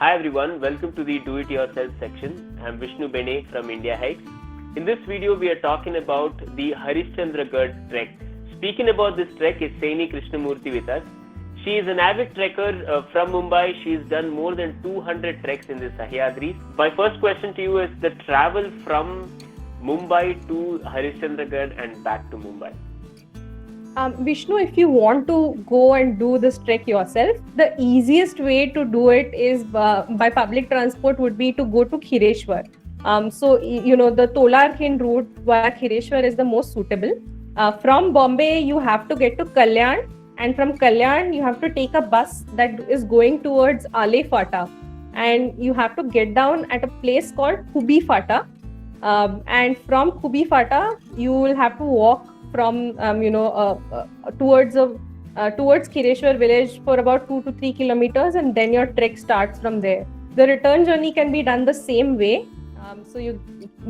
Hi everyone, welcome to the Do It Yourself section. I'm Vishnu Benne from Indiahikes. In this video, we are talking about the Harischandragad trek. Speaking about this trek is Saini Krishnamurthy with us. She is an avid trekker from Mumbai. She's done more than 200 treks in the Sahyadri. My first question to you is the travel from Mumbai to Harischandragad and back to Mumbai. Vishnu, if you want to go and do this trek yourself, the easiest way to do it is by public transport would be to go to Khireshwar. The Tolarkhind route via Khireshwar is the most suitable. From Bombay, you have to get to Kalyan, and from Kalyan, you have to take a bus that is going towards Ale Fata, and you have to get down at a place called Kubi Fata. And from Kubi Fata, you will have to walk from towards Khireshwar village for about 2 to 3 kilometers, and then your trek starts from there. The return journey can be done the same way. So you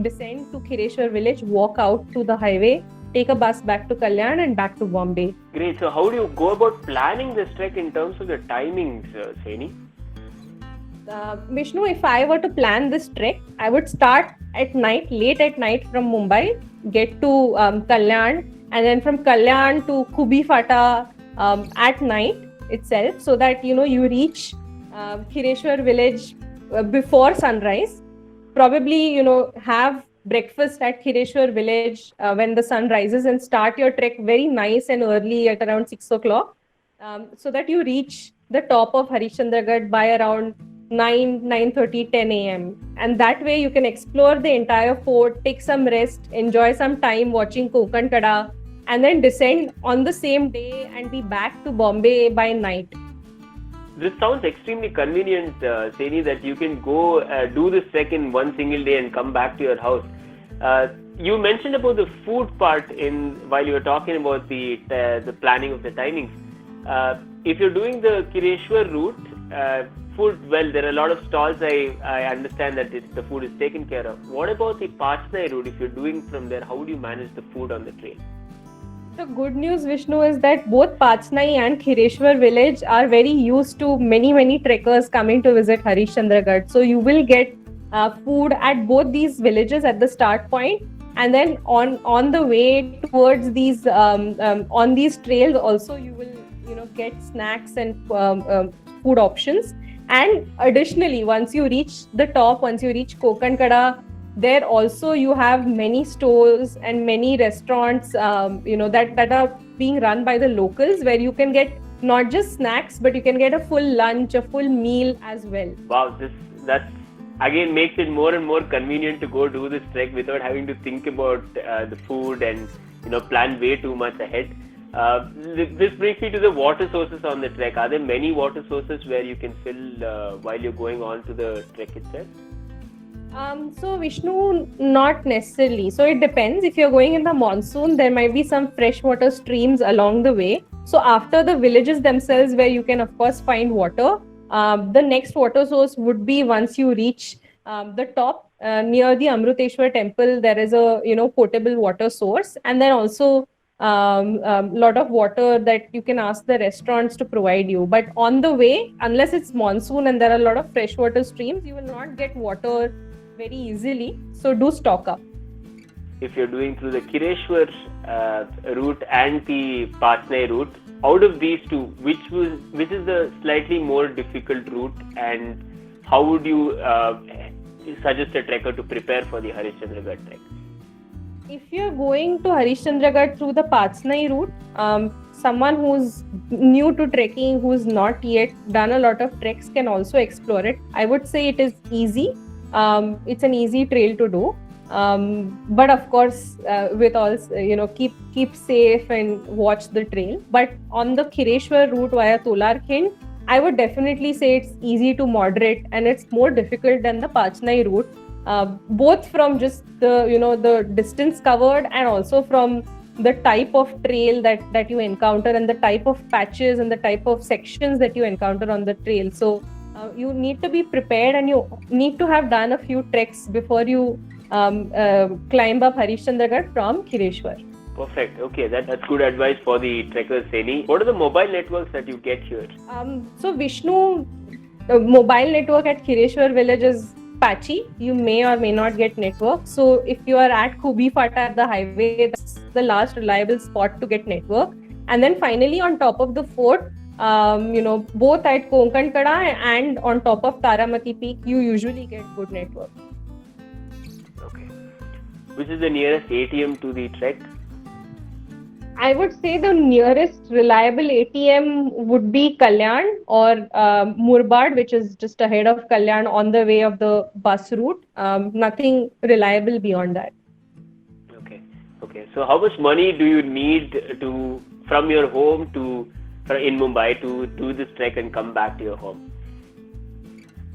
descend to Khireshwar village, walk out to the highway, take a bus back to Kalyan and back to Bombay. Great. So how do you go about planning this trek in terms of the timings, Saini? Vishnu, if I were to plan this trek, I would start at night, late at night from Mumbai, get to Kalyan, and then from Kalyan to Kubi Fata at night itself, so that you reach Khireshwar village before sunrise. Probably have breakfast at Khireshwar village when the sun rises, and start your trek very nice and early at around 6 o'clock, so that you reach the top of Harischandragad by around 9:30, 10 a.m. And that way you can explore the entire fort, take some rest, enjoy some time watching Konkan Kada, and then descend on the same day and be back to Bombay by night. This sounds extremely convenient, Saini, that you can go do this trek in one single day and come back to your house. You mentioned about the food part while you were talking about the planning of the timings. If you're doing the Khireshwar route, food, well, there are a lot of stalls. I understand that the food is taken care of. What about the Pachnai route? If you're doing from there, how would you manage the food on the trail? The good news, Vishnu, is that both Pachnai and Khireshwar village are very used to many trekkers coming to visit Harischandragad. So you will get food at both these villages at the start point, and then on the way towards these on these trails also you will get snacks and food options. And additionally, once you reach the top, once you reach Konkan Kada, there also you have many stores and many restaurants that are being run by the locals, where you can get not just snacks, but you can get a full lunch, a full meal as well. Wow, that again makes it more and more convenient to go do this trek without having to think about the food and plan way too much ahead. This brings me to the water sources on the trek. Are there many water sources where you can fill while you're going on to the trek itself? So Vishnu, not necessarily. So it depends. If you're going in the monsoon, there might be some freshwater streams along the way. So after the villages themselves, where you can of course find water, the next water source would be once you reach the top near the Amruteshwar temple. There is a potable water source, and then also lot of water that you can ask the restaurants to provide you. But on the way, unless it's monsoon and there are a lot of freshwater streams, you will not get water very easily. So do stock up. If you're doing through the Khireshwar route and the Pachnai route, out of these two, which is the slightly more difficult route, and how would you suggest a trekker to prepare for the Harischandragad trek? If you're going to Harischandragad through the Pachnai route, someone who's new to trekking, who's not yet done a lot of treks, can also explore it. I would say it is easy. It's an easy trail to do. But of course, with all keep safe and watch the trail. But on the Khireshwar route via Tolarkhind, I would definitely say it's easy to moderate, and it's more difficult than the Pachnai route. Both from just the distance covered, and also from the type of trail that you encounter, and the type of patches and the type of sections that you encounter on the trail. So you need to be prepared, and you need to have done a few treks before you climb up Harischandragad from Khireshwar. Perfect. Okay, that's good advice for the trekkers, Saini. What are the mobile networks that you get here? So Vishnu, The mobile network at Khireshwar village is patchy. You may or may not get network. So if you are at Khubi Fata at the highway, that's the last reliable spot to get network. And then finally on top of the fort, both at Konkan Kada and on top of Taramati Peak, you usually get good network. Okay. Which is the nearest ATM to the trek? I would say the nearest reliable ATM would be Kalyan or Murbad, which is just ahead of Kalyan on the way of the bus route. Nothing reliable beyond that. Okay. So how much money do you need from your home in Mumbai to do this trek and come back to your home?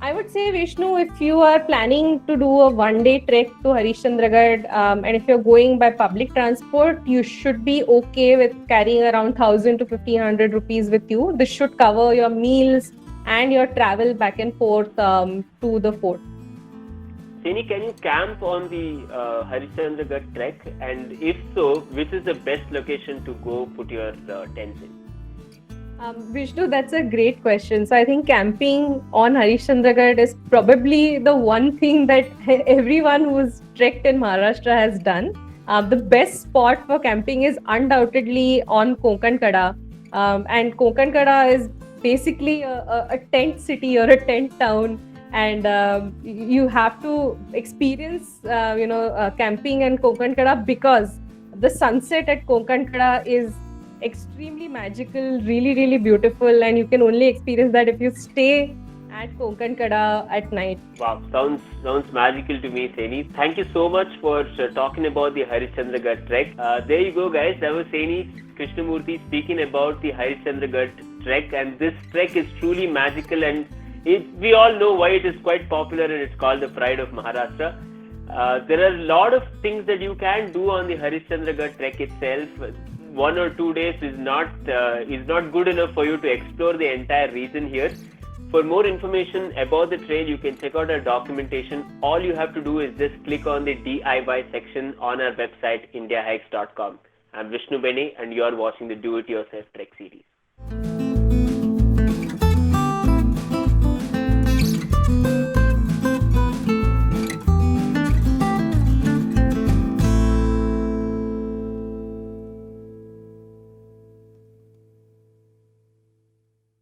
I would say, Vishnu, if you are planning to do a one-day trek to Harischandragad, and if you're going by public transport, you should be okay with carrying around 1,000 to 1,500 rupees with you. This should cover your meals and your travel back and forth to the fort. Saini, can you camp on the Harischandragad trek? And if so, which is the best location to go put your tents in? Vishnu, that's a great question. So I think camping on Harischandragad is probably the one thing that everyone who's trekked in Maharashtra has done. The best spot for camping is undoubtedly on Konkan Kada. And Konkan Kada is basically a tent city or a tent town. And you have to experience, camping in Konkan Kada because the sunset at Konkan Kada is extremely magical, really, really beautiful, and you can only experience that if you stay at Konkan Kada at night. Wow, sounds magical to me, Saini. Thank you so much for talking about the Harischandragad trek. There you go, guys. That was Saini Krishnamurthy speaking about the Harischandragad trek, and this trek is truly magical, and we all know why it is quite popular, and it's called the pride of Maharashtra. There are a lot of things that you can do on the Harischandragad trek itself. 1 or 2 days is not good enough for you to explore the entire region here. For more information about the trail, you can check out our documentation. All you have to do is just click on the DIY section on our website, Indiahikes.com. I'm Vishnu Benne, and you are watching the Do It Yourself Trek series.